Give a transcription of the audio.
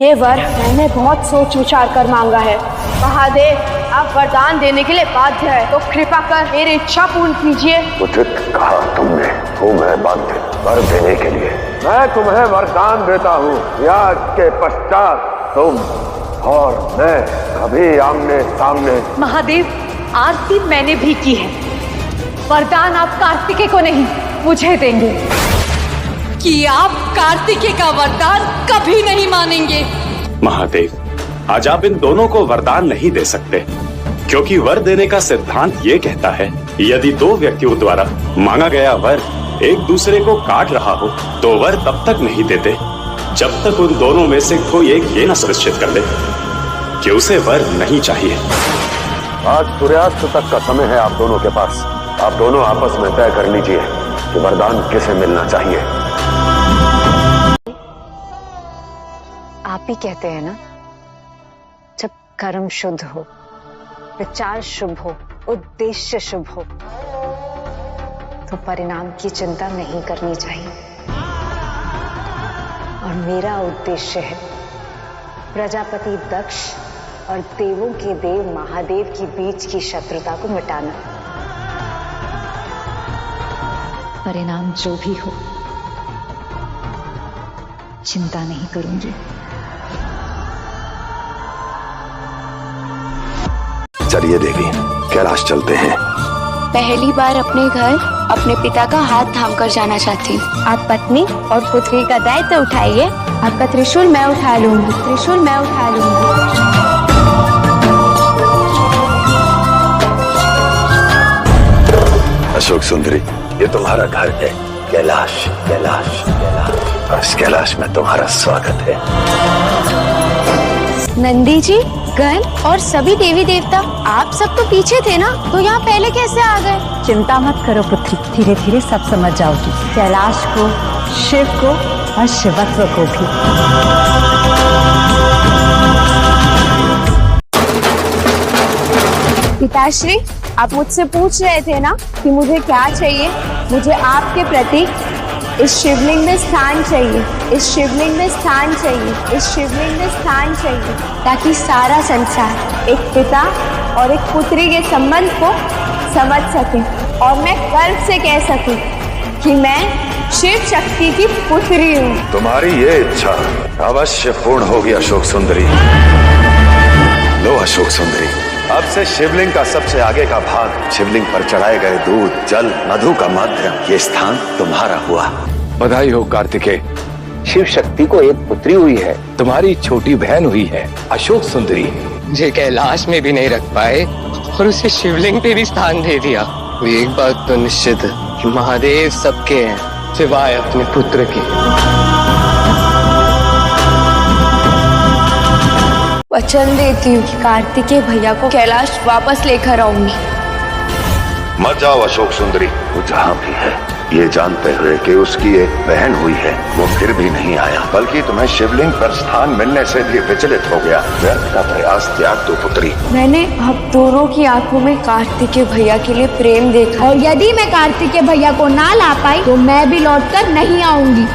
हे वर, मैंने बहुत सोच विचार कर मांगा है। महादेव, आप वरदान देने के लिए बाध्य है, तो कृपा कर मेरी इच्छा पूर्ण कीजिए। उचित कहा तुमने, तुम है बाध्य वर देने के लिए। मैं तुम्हें वरदान देता हूँ, आज के पश्चात तुम और मैं कभी आमने सामने। महादेव, आरती मैंने भी की है, वरदान आप कार्तिकेय को नहीं मुझे देंगे कि आप कार्तिकेय का वरदान कभी नहीं मानेंगे। महादेव, आज आप इन दोनों को वरदान नहीं दे सकते, क्योंकि वर देने का सिद्धांत ये कहता है यदि दो व्यक्तियों द्वारा मांगा गया वर एक दूसरे को काट रहा हो तो वर तब तक नहीं देते जब तक उन दोनों में से कोई एक ये न सुनिश्चित कर ले कि उसे वर नहीं चाहिए। आज सूर्यास्त तक का समय है आप दोनों के पास। आप दोनों आपस में तय कर लीजिए कि वरदान किसे मिलना चाहिए। आप ही कहते हैं ना, जब कर्म शुद्ध हो, विचार शुभ हो, उद्देश्य शुभ हो, तो परिणाम की चिंता नहीं करनी चाहिए। और मेरा उद्देश्य है प्रजापति दक्ष और देवों के देव महादेव के बीच की शत्रुता को मिटाना। परिणाम जो भी हो, चिंता नहीं करूंगी। चलिए देवी, कैलाश चलते हैं। पहली बार अपने घर अपने पिता का हाथ थाम कर जाना चाहती हूँ। आप पत्नी और पुत्री का दायित्व उठाइए। आपका त्रिशूल मैं उठा लूंगी, त्रिशूल मैं उठा लूंगी। अशोक सुंदरी, ये तुम्हारा घर है, कैलाश। कैलाश, कैलाश, और इस कैलाश में तुम्हारा स्वागत है। नंदी जी, गण और सभी देवी देवता, आप सब तो पीछे थे ना, तो यहाँ पहले कैसे आ गए? चिंता मत करो पुत्री, धीरे धीरे सब समझ जाओगी। कैलाश को, शिव को और शिवत्व को भी। पिताश्री, आप मुझसे पूछ रहे थे ना कि मुझे क्या चाहिए। मुझे आपके प्रति इस शिवलिंग में स्थान चाहिए, इस शिवलिंग में स्थान चाहिए, इस शिवलिंग में स्थान चाहिए, ताकि सारा संसार एक पिता और एक पुत्री के संबंध को समझ सके और मैं गर्व से कह सकूं कि मैं शिव शक्ति की पुत्री हूँ। तुम्हारी ये इच्छा अवश्य पूर्ण होगी अशोक सुंदरी। लो अशोक सुंदरी, अब से शिवलिंग का सबसे आगे का भाग, शिवलिंग पर चढ़ाए गए दूध, जल, मधु का माध्यम, ये स्थान तुम्हारा हुआ। बधाई हो कार्तिकेय, शिव शक्ति को एक पुत्री हुई है, तुम्हारी छोटी बहन हुई है अशोक सुंदरी। मुझे कैलाश में भी नहीं रख पाए और उसे शिवलिंग पे भी स्थान दे दिया। एक बात तो निश्चित है कि महादेव सबके हैं, सिवाय अपने पुत्र के। वचन देती हूँ कि कार्तिकेय भैया को कैलाश वापस लेकर आऊंगी। मत जाओ अशोक सुंदरी, वो जहाँ भी है ये जानते हुए कि उसकी एक बहन हुई है, वो फिर भी नहीं आया, बल्कि तुम्हें शिवलिंग पर स्थान मिलने से भी विचलित हो गया। व्यर्थ का प्रयास त्याग दो पुत्री। मैंने अब दोनों की आंखों में कार्तिकेय भैया के लिए प्रेम देखा, और यदि मैं कार्तिकेय भैया को ना ला पाई तो मैं भी लौटकर नहीं आऊंगी।